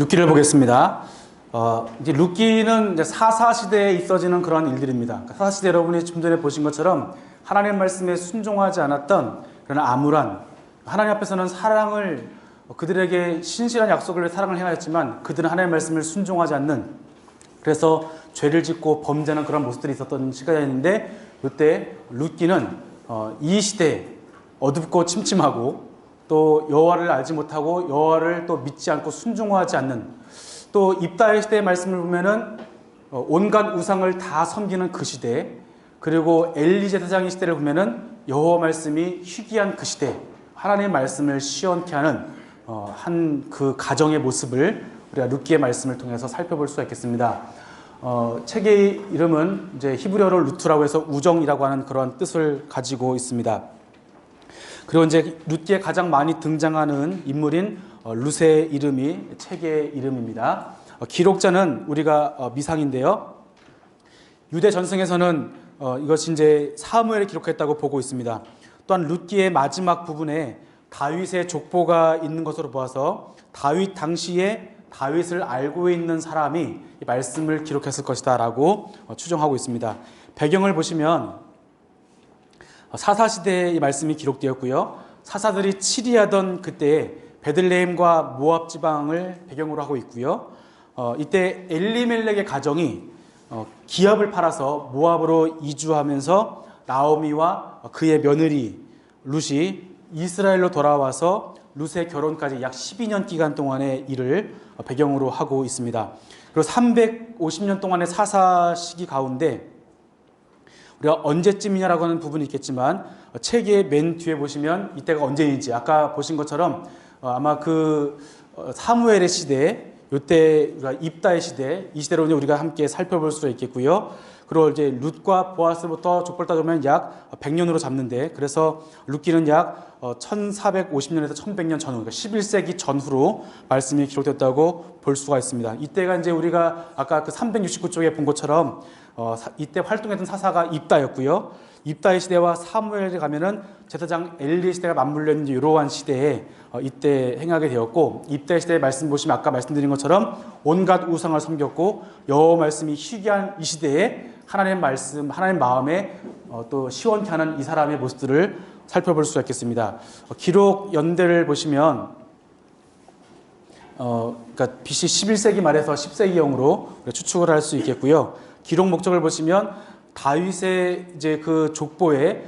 룻기를 보겠습니다. 이제 룻기는 이제 사사 시대에 있어지는 그런 일들입니다. 그러니까 사사 시대 여러분이 좀 전에 보신 것처럼 하나님 말씀에 순종하지 않았던 그런 암울한, 하나님 앞에서는 사랑을, 그들에게 신실한 약속을 위해 사랑을 행하였지만 그들은 하나님의 말씀을 순종하지 않는, 그래서 죄를 짓고 범죄하는 그런 모습들이 있었던 시간이었는데, 이때 룻기는 이 시대에 어둡고 침침하고 또 여호와를 알지 못하고 여호와를 또 믿지 않고 순종하지 않는, 또 입다의 시대의 말씀을 보면은 온갖 우상을 다 섬기는 그 시대, 그리고 엘리 제사장의 시대를 보면은 여호와 말씀이 희귀한 그 시대, 하나님의 말씀을 시원케 하는 한 그 가정의 모습을 우리가 룻기의 말씀을 통해서 살펴볼 수가 있겠습니다. 책의 이름은 이제 히브리어로 루트라고 해서 우정이라고 하는 그런 뜻을 가지고 있습니다. 그리고 이제 룻기에 가장 많이 등장하는 인물인 룻의 이름이 책의 이름입니다. 기록자는 우리가 미상인데요. 유대 전승에서는 이것이 이제 사무엘이 기록했다고 보고 있습니다. 또한 룻기의 마지막 부분에 다윗의 족보가 있는 것으로 보아서 다윗 당시에 다윗을 알고 있는 사람이 이 말씀을 기록했을 것이다라고 추정하고 있습니다. 배경을 보시면 사사시대에 이 말씀이 기록되었고요. 사사들이 치리하던 그때에 베들레헴과 모압 지방을 배경으로 하고 있고요. 이때 엘리멜렉의 가정이 기업을 팔아서 모압으로 이주하면서 나오미와 그의 며느리 룻이 이스라엘로 돌아와서 룻의 결혼까지 약 12년 기간 동안의 일을 배경으로 하고 있습니다. 그리고 350년 동안의 사사 시기 가운데 우리가 언제쯤이냐라고 하는 부분이 있겠지만 책의 맨 뒤에 보시면 이때가 언제인지 아까 보신 것처럼 아마 그 사무엘의 시대, 이때 우리가 입다의 시대, 이 시대로 우리가 함께 살펴볼 수가 있겠고요. 그리고 이제 룻과 보아스부터 족보를 따져보면 약 100년으로 잡는데, 그래서 룻기는 약 1450년에서 1100년 전후, 그러니까 11세기 전후로 말씀이 기록됐다고 볼 수가 있습니다. 이때가 이제 우리가 아까 그 369쪽에 본 것처럼 이때 활동했던 사사가 입다였고요. 입다의 시대와 사무엘에 가면은 제사장 엘리 시대가 맞물려 있는 이러한 시대에 이때 행하게 되었고, 입다의 시대의 말씀 보시면 아까 말씀드린 것처럼 온갖 우상을 섬겼고 여호와 말씀이 희귀한 이 시대에 하나님의 말씀, 하나님의 마음에 또 시원케 하는 이 사람의 모습들을 살펴볼 수가 있겠습니다. 기록 연대를 보시면 그러니까 BC 11세기 말에서 10세기형으로 추측을 할 수 있겠고요. 기록 목적을 보시면 다윗의 이제 그 족보에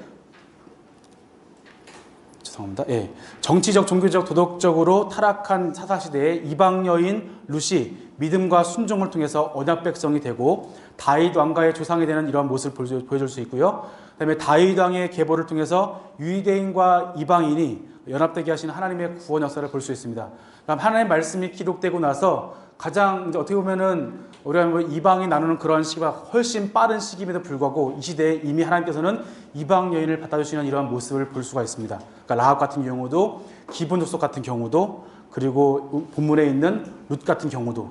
정치적, 종교적, 도덕적으로 타락한 사사시대에 이방 여인 룻이 믿음과 순종을 통해서 언약 백성이 되고 다윗 왕가의 조상이 되는 이러한 모습을 보여줄 수 있고요. 그다음에 다윗 왕의 계보를 통해서 유대인과 이방인이 연합되게 하신 하나님의 구원 역사를 볼 수 있습니다. 그다음 하나님의 말씀이 기록되고 나서 가장 이제 어떻게 보면은 우리가 뭐 이방이 나누는 그런 시기가 훨씬 빠른 시기임에도 불구하고 이 시대에 이미 하나님께서는 이방 여인을 받아주시는 이러한 모습을 볼 수가 있습니다. 그러니까 라합 같은 경우도, 기본 족속 같은 경우도, 그리고 본문에 있는 룻 같은 경우도.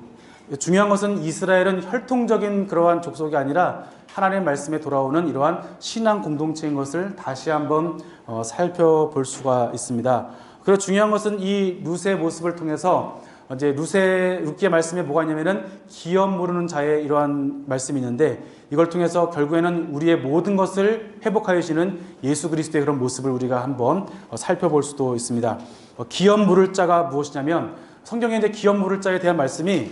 중요한 것은 이스라엘은 혈통적인 그러한 족속이 아니라 하나님의 말씀에 돌아오는 이러한 신앙 공동체인 것을 다시 한번 살펴볼 수가 있습니다. 그리고 중요한 것은 이 룻의 모습을 통해서 이제 룻기의 말씀에 뭐가 있냐면은 기업 모르는 자의 이러한 말씀이 있는데, 이걸 통해서 결국에는 우리의 모든 것을 회복하여 주시는 예수 그리스도의 그런 모습을 우리가 한번 살펴볼 수도 있습니다. 기업 물을 자가 무엇이냐면, 성경에 이제 기업 물을 자에 대한 말씀이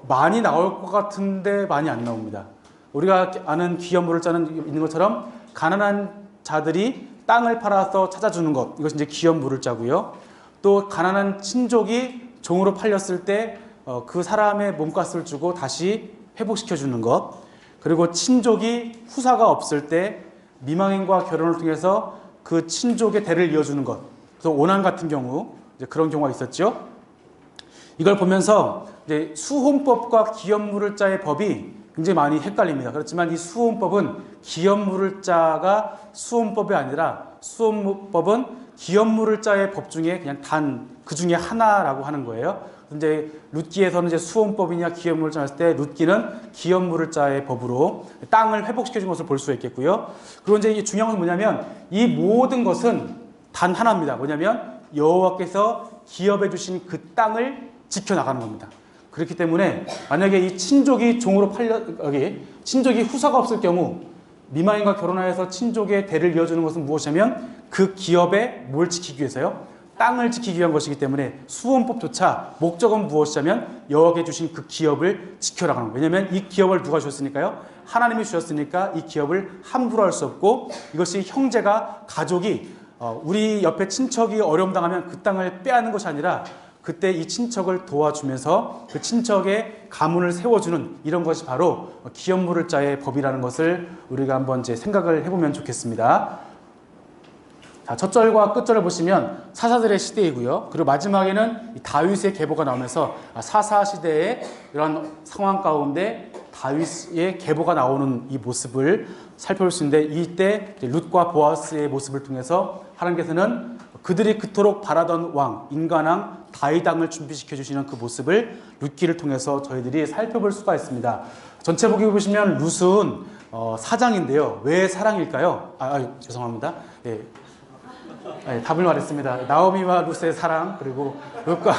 많이 나올 것 같은데 많이 안 나옵니다. 우리가 아는 기업 물을 자는 있는 것처럼 가난한 자들이 땅을 팔아서 찾아주는 것, 이것이 이제 기업 물을 자고요. 또 가난한 친족이 종으로 팔렸을 때 그 사람의 몸값을 주고 다시 회복시켜 주는 것, 그리고 친족이 후사가 없을 때 미망인과 결혼을 통해서 그 친족의 대를 이어주는 것, 그래서 오난 같은 경우 이제 그런 경우가 있었죠. 이걸 보면서 이제 수혼법과 기업 물을 자의 법이 굉장히 많이 헷갈립니다. 그렇지만 이 수혼법은 기업 물을 자가 수혼법이 아니라 수혼법은 기업 물을 자의 법 중에 그냥 단 그 중에 하나라고 하는 거예요. 이제 룻기에서는 이제 수혼법이냐 기업 물을 자 했을 때 룻기는 기업 물을 자의 법으로 땅을 회복시켜 준 것을 볼 수 있겠고요. 그리고 이제 이게 중요한 건 뭐냐면 이 모든 것은 단 하나입니다. 뭐냐면 여호와께서 기업해 주신 그 땅을 지켜나가는 겁니다. 그렇기 때문에 만약에 이 친족이 종으로 친족이 후사가 없을 경우 미망인과 결혼하여서 친족의 대를 이어주는 것은 무엇이냐면 그 기업의 뭘 지키기 위해서요? 땅을 지키기 위한 것이기 때문에 수원법조차 목적은 무엇이냐면 여호와께 주신 그 기업을 지켜나가는 거예요. 왜냐하면 이 기업을 누가 주셨으니까요? 하나님이 주셨으니까 이 기업을 함부로 할 수 없고, 이것이 형제가 가족이 우리 옆에 친척이 어려움 당하면 그 땅을 빼앗는 것이 아니라 그때 이 친척을 도와주면서 그 친척의 가문을 세워주는 이런 것이 바로 기업 물을 자의 법이라는 것을 우리가 한번 이제 생각을 해보면 좋겠습니다. 자, 첫 절과 끝 절을 보시면 사사들의 시대이고요. 그리고 마지막에는 다윗의 계보가 나오면서 사사 시대의 이런 상황 가운데 다윗의 계보가 나오는 이 모습을 살펴볼 수 있는데, 이때 룻과 보아스의 모습을 통해서 하나님께서는 그들이 그토록 바라던 왕, 인간왕 다윗 왕을 준비시켜 주시는 그 모습을 룻기를 통해서 저희들이 살펴볼 수가 있습니다. 전체 보기 보시면 룻은 사장인데요. 왜 사랑일까요? 죄송합니다. 예. 답을 말했습니다. 나오미와 룻의 사랑, 그리고 룻과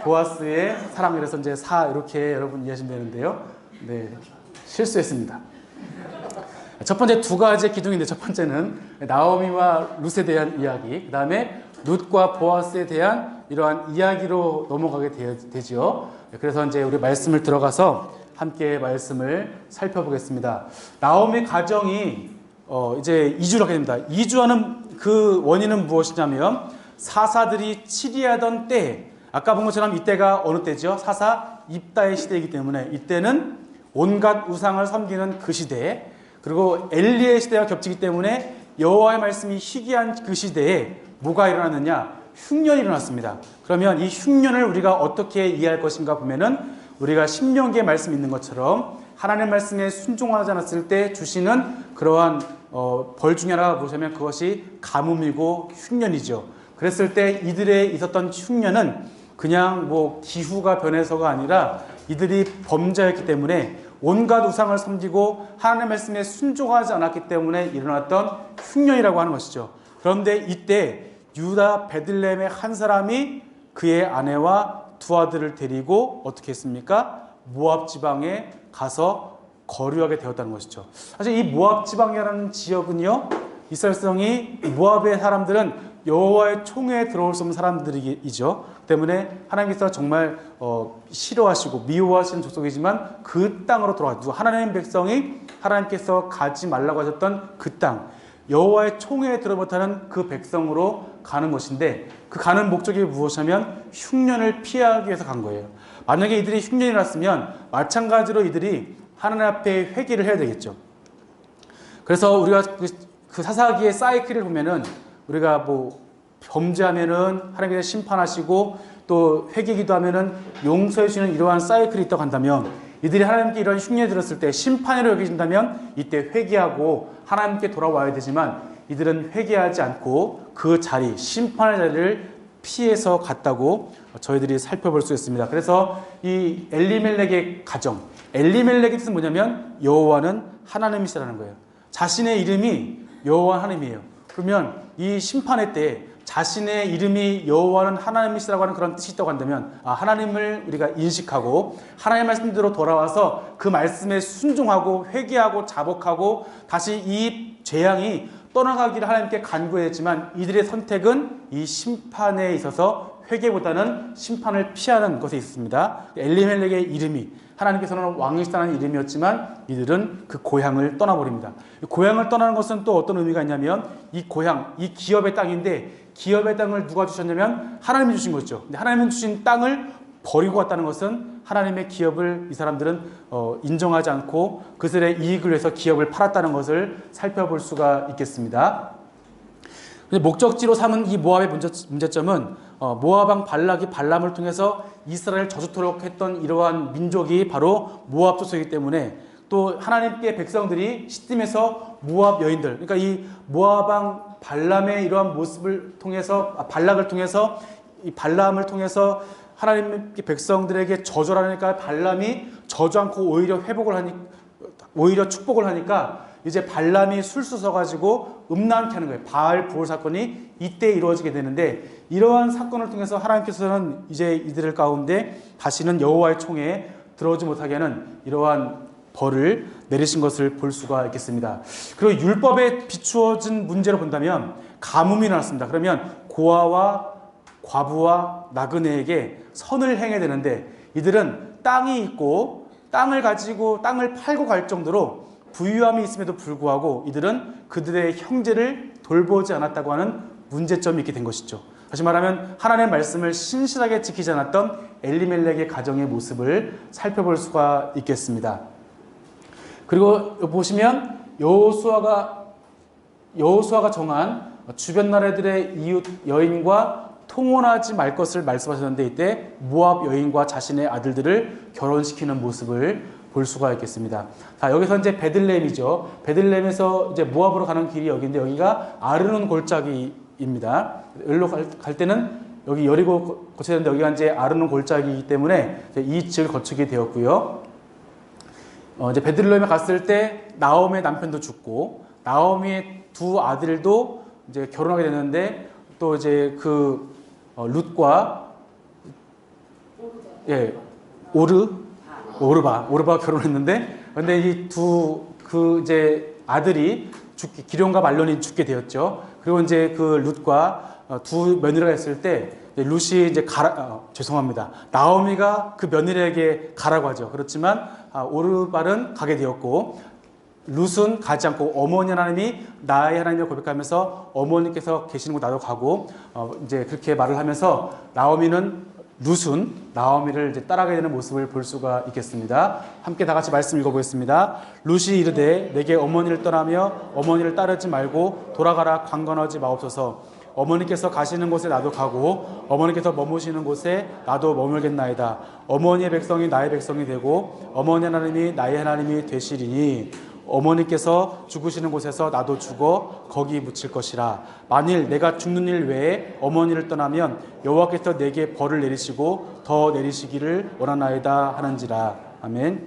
보아스의 사랑, 그래서 이제 이렇게 여러분 이해하시면 되는데요. 네, 실수했습니다. 첫 번째 두 가지 기둥인데, 첫 번째는 나오미와 룻에 대한 이야기, 그 다음에 룻과 보아스에 대한 이러한 이야기로 넘어가게 되죠. 그래서 이제 우리 말씀을 들어가서 함께 말씀을 살펴보겠습니다. 나오미 가정이 이제 이주를 하게 됩니다. 이주하는 그 원인은 무엇이냐면 사사들이 치리하던 때, 아까 본 것처럼 이때가 어느 때죠? 사사 입다의 시대이기 때문에 이때는 온갖 우상을 섬기는 그 시대, 그리고 엘리의 시대와 겹치기 때문에 여호와의 말씀이 희귀한 그 시대에 뭐가 일어났느냐? 흉년이 일어났습니다. 그러면 이 흉년을 우리가 어떻게 이해할 것인가 보면은 우리가 신명기에 말씀 있는 것처럼 하나님의 말씀에 순종하지 않았을 때 주시는 그러한 벌 중에 하나가 무엇이냐면 그것이 가뭄이고 흉년이죠. 그랬을 때 이들에 있었던 흉년은 그냥 기후가 변해서가 아니라 이들이 범죄였기 때문에 온갖 우상을 섬기고 하나님의 말씀에 순종하지 않았기 때문에 일어났던 흉년이라고 하는 것이죠. 그런데 이때 유다 베들레헴의 한 사람이 그의 아내와 두 아들을 데리고 어떻게 했습니까? 모압 지방에 가서 거류하게 되었다는 것이죠. 사실 이 모압 지방이라는 지역은요, 이스라엘 백성이, 모압의 사람들은 여호와의 총회에 들어올 수 없는 사람들이죠. 때문에 하나님께서 정말 싫어하시고 미워하시는 족속이지만 그 땅으로 돌아가, 하나님의 백성이 하나님께서 가지 말라고 하셨던 그 땅, 여호와의 총회에 들어 못하는 그 백성으로 가는 것인데, 그 가는 목적이 무엇이냐면 흉년을 피하기 위해서 간 거예요. 만약에 이들이 흉년이 났으면 마찬가지로 이들이 하나님 앞에 회개를 해야 되겠죠. 그래서 우리가 그 사사기의 사이클을 보면은 우리가 범죄하면은 하나님께서 심판하시고 또 회개기도 하면은 용서해 주시는 이러한 사이클이 있다고 한다면, 이들이 하나님께 이런 흉년이 들었을 때 심판으로 여겨진다면 이때 회개하고 하나님께 돌아와야 되지만, 이들은 회개하지 않고 그 자리, 심판의 자리를 피해서 갔다고 저희들이 살펴볼 수 있습니다. 그래서 이 엘리멜렉의 가정, 엘리멜렉의 뜻은 뭐냐면 여호와는 하나님이시라는 거예요. 자신의 이름이 여호와 하나님이에요. 그러면 이 심판의 때 자신의 이름이 여호와는 하나님이시라고 하는 그런 뜻이 있다고 한다면, 하나님을 우리가 인식하고 하나님의 말씀대로 돌아와서 그 말씀에 순종하고 회개하고 자복하고 다시 이 재앙이 떠나가기를 하나님께 간구했지만, 이들의 선택은 이 심판에 있어서 회개보다는 심판을 피하는 것에 있습니다. 엘리멜렉의 이름이 하나님께서는 왕이시다는 이름이었지만 이들은 그 고향을 떠나버립니다. 고향을 떠나는 것은 또 어떤 의미가 있냐면, 이 고향, 이 기업의 땅인데 기업의 땅을 누가 주셨냐면 하나님이 주신 거죠. 근데 하나님이 주신 땅을 버리고 갔다는 것은 하나님의 기업을 이 사람들은 인정하지 않고 그들의 이익을 위해서 기업을 팔았다는 것을 살펴볼 수가 있겠습니다. 목적지로 삼은 이 모압의 문제점은 모압 왕 발락이 발람을 통해서 이스라엘을 저주토록 했던 이러한 민족이 바로 모압 족속이기 때문에, 또 하나님께 백성들이 시딤에서 모압 여인들, 그러니까 이 모압 왕 발람의 이러한 모습을 통해서, 발락을 통해서, 이 발람을 통해서 하나님의 백성들에게 저주를 하니까 발람이 저주 않고 오히려 축복을 하니까 이제 발람이 술수 서가지고 음란케 하는 거예요. 바알 부올 사건이 이때 이루어지게 되는데, 이러한 사건을 통해서 하나님께서는 이제 이들 가운데 다시는 여호와의 총회에 들어오지 못하게 하는 이러한 벌을 내리신 것을 볼 수가 있겠습니다. 그리고 율법에 비추어진 문제로 본다면 가뭄이 나왔습니다. 그러면 고아와 과부와 나그네에게 선을 행해야 되는데, 이들은 땅이 있고 땅을 가지고 땅을 팔고 갈 정도로 부유함이 있음에도 불구하고 이들은 그들의 형제를 돌보지 않았다고 하는 문제점이 있게 된 것이죠. 다시 말하면 하나님의 말씀을 신실하게 지키지 않았던 엘리멜렉의 가정의 모습을 살펴볼 수가 있겠습니다. 그리고 보시면 여호수아가 정한 주변 나라들의 이웃 여인과 통혼하지 말 것을 말씀하셨는데, 이때 모압 여인과 자신의 아들들을 결혼시키는 모습을 볼 수가 있겠습니다. 자, 여기서 이제 베들레헴이죠. 베들레헴에서 이제 모압으로 가는 길이 여기인데, 여기가 아르논 골짜기입니다. 여기로 갈 때는 여기 여리고 거쳐야 되는데, 여기가 이제 아르논 골짜기이기 때문에 이 지역을 거치게 되었고요. 이제 베들레헴에 갔을 때 나오미의 남편도 죽고 나오미의 두 아들도 이제 결혼하게 되는데, 또 이제 그 룻과 오르바 결혼했는데, 근데 이 이제 아들이 기럯과 말론이 죽게 되었죠. 그리고 이제 그 룻과 두 며느리가 있을 때 룻이 이제 나오미가 그 며느리에게 가라고 하죠. 그렇지만 오르발은 가게 되었고, 룻은 가지 않고 어머니 하나님이 나의 하나님을 고백하면서 어머니께서 계시는 곳 나도 가고, 이제 그렇게 말을 하면서 룻은 나오미를 이제 따라가게 되는 모습을 볼 수가 있겠습니다. 함께 다 같이 말씀 읽어보겠습니다. 룻이 이르되 내게 어머니를 떠나며 어머니를 따르지 말고 돌아가라 강건하지 마옵소서. 어머니께서 가시는 곳에 나도 가고 어머니께서 머무시는 곳에 나도 머물겠나이다. 어머니의 백성이 나의 백성이 되고 어머니 하나님이 나의 하나님이 되시리니 어머니께서 죽으시는 곳에서 나도 죽어 거기 묻힐 것이라. 만일 내가 죽는 일 외에 어머니를 떠나면 여호와께서 내게 벌을 내리시고 더 내리시기를 원하나이다 하는지라. 아멘.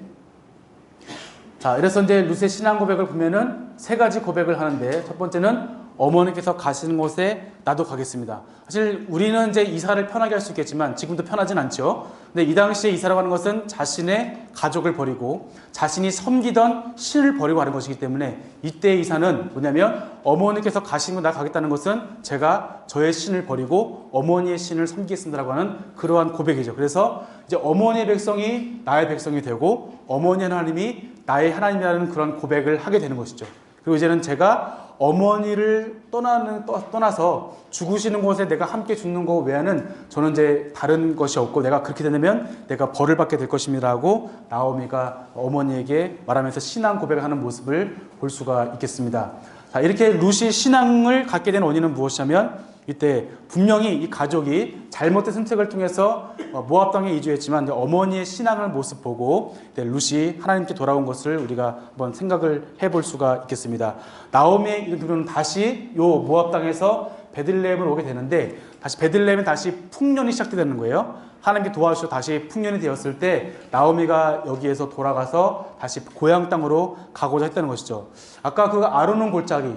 자, 이래서 이제 룻의 신앙 고백을 보면은 세 가지 고백을 하는데, 첫 번째는 어머니께서 가시는 곳에 나도 가겠습니다. 사실 우리는 이제 이사를 편하게 할 수 있겠지만 지금도 편하진 않죠. 근데 이 당시에 이사라고 하는 것은 자신의 가족을 버리고 자신이 섬기던 신을 버리고 하는 것이기 때문에, 이때의 이사는 뭐냐면 어머니께서 가시는 곳 나 가겠다는 것은 제가 저의 신을 버리고 어머니의 신을 섬기겠습니다라고 하는 그러한 고백이죠. 그래서 이제 어머니의 백성이 나의 백성이 되고 어머니 하나님이 나의 하나님이라는 그런 고백을 하게 되는 것이죠. 그리고 이제는 제가 어머니를 떠나서 죽으시는 곳에 내가 함께 죽는 것 외에는 저는 이제 다른 것이 없고, 내가 그렇게 되면 내가 벌을 받게 될 것입니다 하고 나오미가 어머니에게 말하면서 신앙 고백을 하는 모습을 볼 수가 있겠습니다. 자, 이렇게 룻이 신앙을 갖게 된 원인은 무엇이냐면, 이때 분명히 이 가족이 잘못된 선택을 통해서 모압 땅에 이주했지만 어머니의 신앙을 모습 보고 룻이 하나님께 돌아온 것을 우리가 한번 생각을 해볼 수가 있겠습니다. 나오미의 이름으로는 다시 요 모압 땅에서 베들레헴을 오게 되는데, 다시 베들레헴에 다시 풍년이 시작되는 거예요. 하나님께 도와주셔서 다시 풍년이 되었을 때 나오미가 여기에서 돌아가서 다시 고향 땅으로 가고자 했다는 것이죠. 아까 그 아르논 골짜기,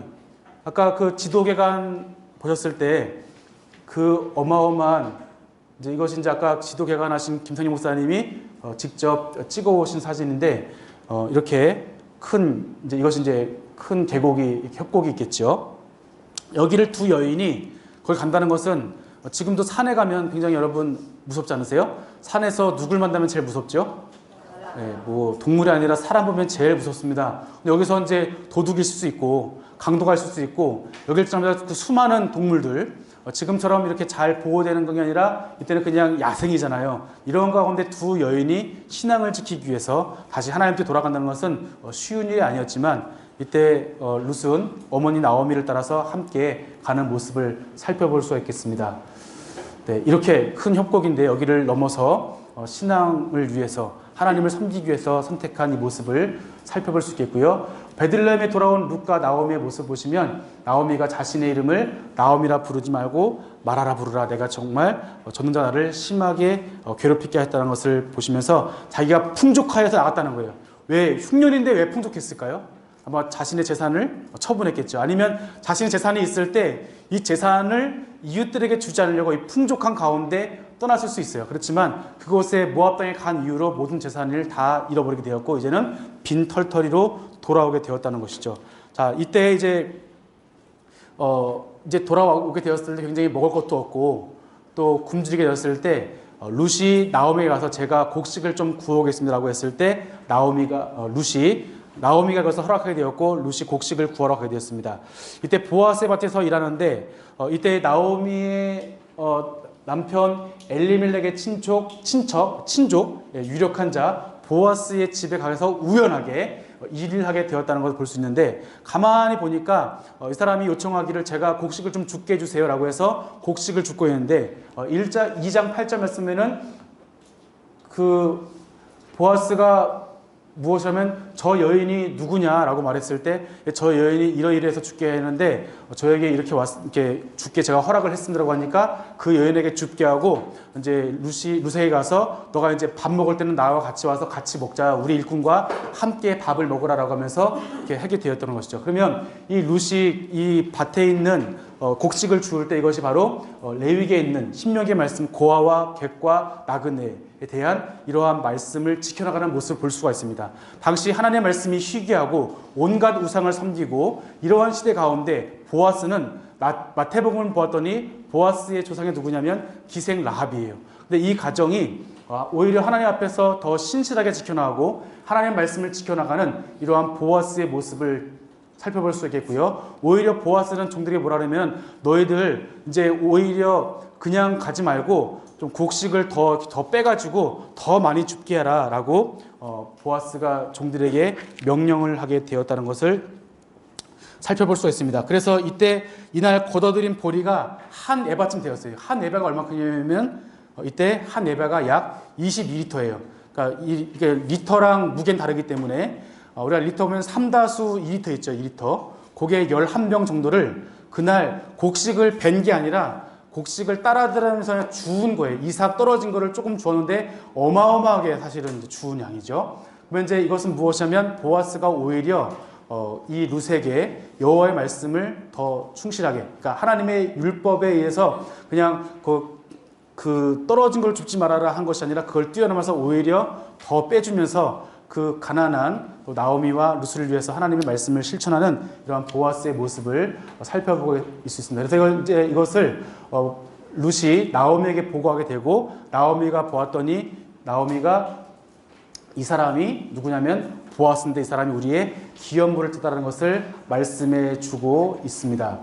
아까 그 지도개간 보셨을 때 그 어마어마한, 이제 이것이 이제 아까 지도개간하신 김성희 목사님이 직접 찍어 오신 사진인데, 이렇게 이것이 이제 큰 계곡이, 협곡이 있겠죠. 여기를 두 여인이 거기 간다는 것은, 지금도 산에 가면 굉장히 여러분 무섭지 않으세요? 산에서 누굴 만나면 제일 무섭죠? 네, 뭐 동물이 아니라 사람 보면 제일 무섭습니다. 근데 여기서 이제 도둑이 있을 수 있고 강도가 있을 수 있고, 여기를 지나면서 그 수많은 동물들, 지금처럼 이렇게 잘 보호되는 게 아니라 이때는 그냥 야생이잖아요. 이런 가운데 두 여인이 신앙을 지키기 위해서 다시 하나님께 돌아간다는 것은 쉬운 일이 아니었지만, 이때 룻은 어머니 나오미를 따라서 함께 가는 모습을 살펴볼 수가 있겠습니다. 네, 이렇게 큰 협곡인데 여기를 넘어서 신앙을 위해서, 하나님을 섬기기 위해서 선택한 이 모습을 살펴볼 수 있겠고요. 베들레헴에 돌아온 룻과 나오미의 모습 보시면, 나오미가 자신의 이름을 나오미라 부르지 말고 마라라 부르라, 내가 정말 전능자 나를 심하게 괴롭히게 했다는 것을 보시면서 자기가 풍족하여서 나갔다는 거예요. 왜 흉년인데 왜 풍족했을까요? 아마 자신의 재산을 처분했겠죠. 아니면 자신의 재산이 있을 때 이 재산을 이웃들에게 주지 않으려고 이 풍족한 가운데 떠났을 수 있어요. 그렇지만 그곳에 모압 땅에 간 이후로 모든 재산을 다 잃어버리게 되었고 이제는 빈털터리로 돌아오게 되었다는 것이죠. 자, 이때 이제 돌아오게 되었을 때 굉장히 먹을 것도 없고 또 굶주리게 되었을 때 룻이 나오미에게 가서 제가 곡식을 좀 구워오겠습니다라고 했을 때 나오미가 그것을 허락하게 되었고 룻이 곡식을 구하러 가게 되었습니다. 이때 보아스의 밭에서 일하는데 이때 나오미의 남편 엘리멜렉의 친족 유력한 자 보아스의 집에 가서 우연하게 일을 하게 되었다는 것을 볼 수 있는데 가만히 보니까 이 사람이 요청하기를 제가 곡식을 좀 죽게 해주세요 라고 해서 곡식을 죽고 있는데 2장 8절 말씀에는 그 보아스가 무엇이냐면 저 여인이 누구냐라고 말했을 때 저 여인이 이러이러해서 죽게 했는데 저에게 이렇게 죽게 제가 허락을 했습니다라고 하니까 그 여인에게 죽게 하고 이제 룻에게 가서 너가 이제 밥 먹을 때는 나와 같이 와서 같이 먹자 우리 일꾼과 함께 밥을 먹으라라고 하면서 이렇게 하게 되었던 것이죠. 그러면 이 룻이 이 밭에 있는 곡식을 주울 때 이것이 바로 레위기에 있는 신명기의 말씀 고아와 객과 나그네에 대한 이러한 말씀을 지켜나가는 모습을 볼 수가 있습니다. 당시 하나님의 말씀이 희귀하고 온갖 우상을 섬기고 이러한 시대 가운데 보아스는 마태복음을 보았더니 보아스의 조상이 누구냐면 기생 라합이에요. 근데 이 가정이 오히려 하나님 앞에서 더 신실하게 지켜나가고 하나님의 말씀을 지켜나가는 이러한 보아스의 모습을 살펴볼 수 있겠고요. 오히려 보아스는 종들에게 뭐라 그러면 너희들 이제 오히려 그냥 가지 말고 좀 곡식을 더 빼가지고 더 많이 줍게 하라 라고 보아스가 종들에게 명령을 하게 되었다는 것을 살펴볼 수 있습니다. 그래서 이때 이날 걷어들인 보리가 한 에바쯤 되었어요. 한 에바가 얼마큼이냐면 이때 한 에바가 약 22리터예요. 그러니까 이게 리터랑 무게는 다르기 때문에 우리가 리터 보면 3다수 2리터 있죠. 2리터. 그게 11병 정도를 그날 곡식을 벤 게 아니라 곡식을 따라들으면서 주운 거예요. 이삭 떨어진 거를 조금 주었는데 어마어마하게 사실은 주운 양이죠. 그러면 이제 이것은 무엇이냐면 보아스가 오히려 이 룻에게 여호와의 말씀을 더 충실하게, 그러니까 하나님의 율법에 의해서 그냥 그 떨어진 걸 줍지 말아라 한 것이 아니라 그걸 뛰어넘어서 오히려 더 빼주면서 그 가난한 나오미와 룻을 위해서 하나님의 말씀을 실천하는 이러한 보아스의 모습을 살펴볼 수 있습니다. 그래서 이것을 룻이 나오미에게 보고하게 되고 나오미가 보았더니 나오미가 이 사람이 누구냐면 보아스인데 이 사람이 우리의 기업물을 뜻하는 것을 말씀해 주고 있습니다.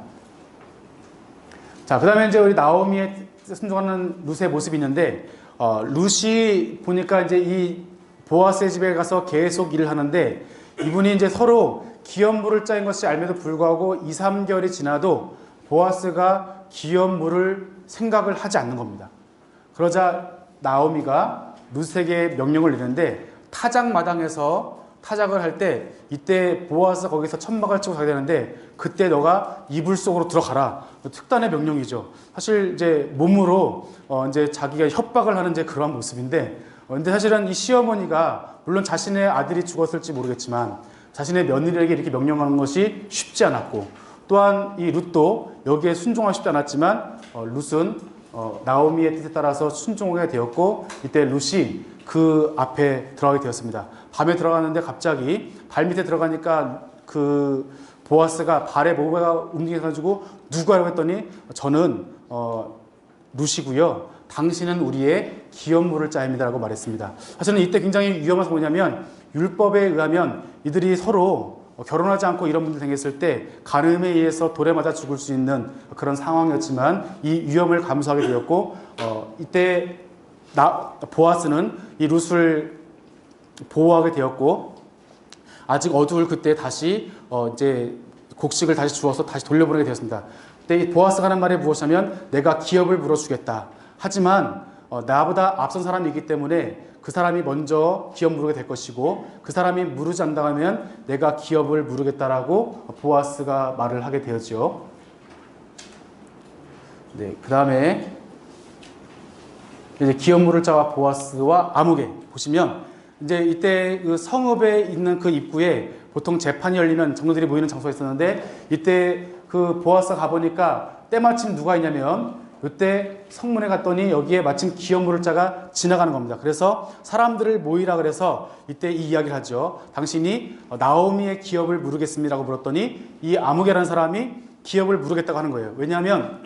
자, 그 다음에 이제 우리 나오미의 순종하는 룻의 모습이 있는데 룻이 보니까 이제 이 보아스의 집에 가서 계속 일을 하는데 이분이 이제 서로 기업물을 짜인 것이 알면도 불구하고 2, 3개월이 지나도 보아스가 기업물을 생각을 하지 않는 겁니다. 그러자 나오미가 룻에게 명령을 내리는데 타작마당에서 타작을 할 때 이때 보아스가 거기서 천막을 치고 가야 되는데 그때 너가 이불 속으로 들어가라. 특단의 명령이죠. 사실 이제 몸으로 이제 자기가 협박을 하는 이제 그런 모습인데 근데 사실은 이 시어머니가 물론 자신의 아들이 죽었을지 모르겠지만 자신의 며느리에게 이렇게 명령하는 것이 쉽지 않았고 또한 이 룻도 여기에 순종하기 쉽지 않았지만 룻은 나오미의 뜻에 따라서 순종하게 되었고 이때 룻이 그 앞에 들어가게 되었습니다. 밤에 들어갔는데 갑자기 발 밑에 들어가니까 그 보아스가 발에 뭐가 움직여가지고 누구라고 했더니 저는 룻이고요. 당신은 우리의 기업물을 짜입니다 라고 말했습니다. 사실은 이때 굉장히 위험한 것이 뭐냐면 율법에 의하면 이들이 서로 결혼하지 않고 이런 문제가 생겼을 때 간음에 의해서 돌에 맞아 죽을 수 있는 그런 상황이었지만 이 위험을 감수하게 되었고 이때 보아스는 이 룻을 보호하게 되었고 아직 어두울 그때 다시 이제 곡식을 다시 주어서 다시 돌려보내게 되었습니다. 그때 이 보아스가 하는 말이 무엇이냐면 내가 기업을 물어주겠다. 하지만 나보다 앞선 사람이 있기 때문에 그 사람이 먼저 기업 물게 될 것이고 그 사람이 무르지 않는다면 내가 기업을 물으겠다라고 보아스가 말을 하게 되었죠. 네, 그 다음에 이제 기업 물을 자와 보아스와 아무개 보시면 이제 이때 그 성읍에 있는 그 입구에 보통 재판이 열리면 장로들이 모이는 장소가 있었는데 이때 그 보아스가 가보니까 때마침 누가 있냐면 이때 성문에 갔더니 여기에 마침 기업 물을 자가 지나가는 겁니다. 그래서 사람들을 모이라 그래서 이때 이 이야기를 하죠. 당신이 나오미의 기업을 물으겠습니다라고 물었더니 이 아무개라는 사람이 기업을 물으겠다고 하는 거예요. 왜냐하면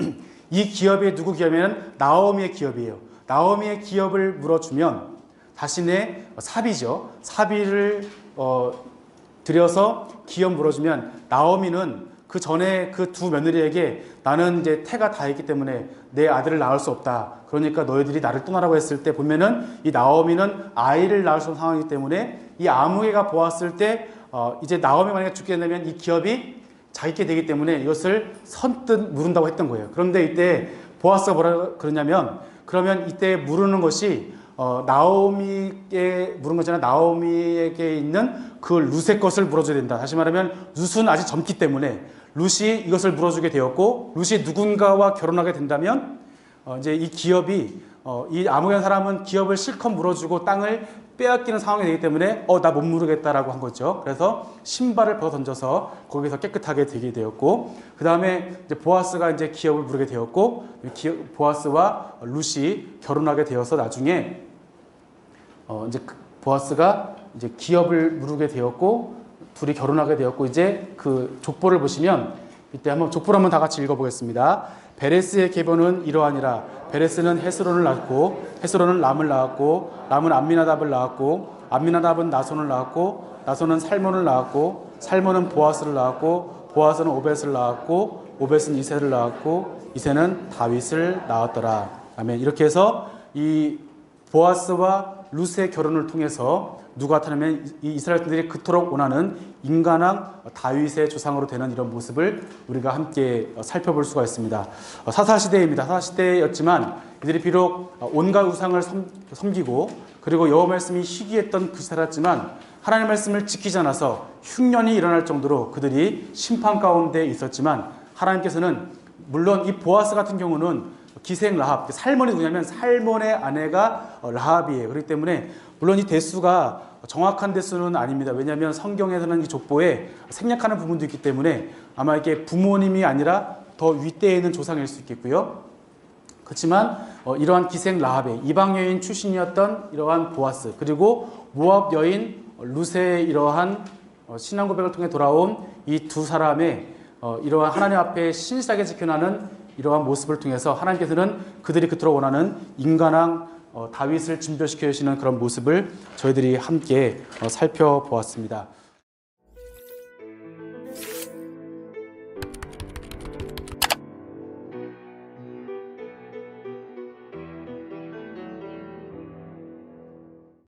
이 기업이 누구 기업이냐면 나오미의 기업이에요. 나오미의 기업을 물어주면 자신의 사비죠. 사비를 들여서 기업 물어주면 나오미는 그 전에 그 두 며느리에게 나는 이제 태가 다 있기 때문에 내 아들을 낳을 수 없다. 그러니까 너희들이 나를 떠나라고 했을 때 보면은 이 나오미는 아이를 낳을 수 없는 상황이기 때문에 이 아무개가 보았을 때 이제 나오미 만약에 죽게 되면 이 기업이 자기께 되기 때문에 이것을 선뜻 물은다고 했던 거예요. 그런데 이때 보아스가 뭐라 그러냐면 그러면 이때 물으는 것이 나오미에게 물은 거잖아요. 나오미에게 있는 그 룻의 것을 물어줘야 된다. 다시 말하면 룻은 아직 젊기 때문에 룻이 이것을 물어주게 되었고 룻이 누군가와 결혼하게 된다면 이제 이 기업이 이 아무개라는 사람은 기업을 실컷 물어주고 땅을 빼앗기는 상황이 되기 때문에 나 못 물으겠다라고 한 거죠. 그래서 신발을 벗어 던져서 거기서 깨끗하게 되게 되었고 그 다음에 이제 보아스가 이제 기업을 물게 되었고 보아스와 룻이 결혼하게 되어서 나중에 이제 보아스가 이제 기업을 물게 되었고 둘이 결혼하게 되었고 이제 그 족보를 보시면 이때 한번 족보를 한번 다 같이 읽어보겠습니다. 베레스의 계보는 이러하니라. 베레스는 헤스론을 낳고 헤스론은 람을 낳았고 람은 암미나답을 낳았고 암미나답은 나손을 낳았고 나손은 살몬을 낳았고 살몬은 보아스를 낳았고 보아스는 오벳을 낳았고 오벳은 이새를 낳았고 이새는 다윗을 낳았더라. 아멘. 이렇게 해서 이 보아스와 룻의 결혼을 통해서 누가 나타나면 이 이스라엘들이 그토록 원하는 인간왕 다윗의 조상으로 되는 이런 모습을 우리가 함께 살펴볼 수가 있습니다. 사사시대입니다. 사사시대였지만 이들이 비록 온갖 우상을 섬기고 그리고 여호와 말씀이 희귀했던 그 살았지만 하나님의 말씀을 지키지 않아서 흉년이 일어날 정도로 그들이 심판 가운데 있었지만 하나님께서는 물론 이 보아스 같은 경우는 기생 라합, 살몬이 누구냐면 살몬의 아내가 라합이에요. 그렇기 때문에 물론 이 대수가 정확한 대수는 아닙니다. 왜냐하면 성경에서는 이 족보에 생략하는 부분도 있기 때문에 아마 이게 부모님이 아니라 더 윗대에 있는 조상일 수 있겠고요. 그렇지만 이러한 기생 라합의 이방 여인 출신이었던 이러한 보아스 그리고 모압 여인 룻의 이러한 신앙 고백을 통해 돌아온 이 두 사람의 이러한 하나님 앞에 신실하게 지켜나는 이러한 모습을 통해서 하나님께서는 그들이 그토록 원하는 인간왕 다윗을 진별시켜 주시는 그런 모습을 저희들이 함께 살펴보았습니다.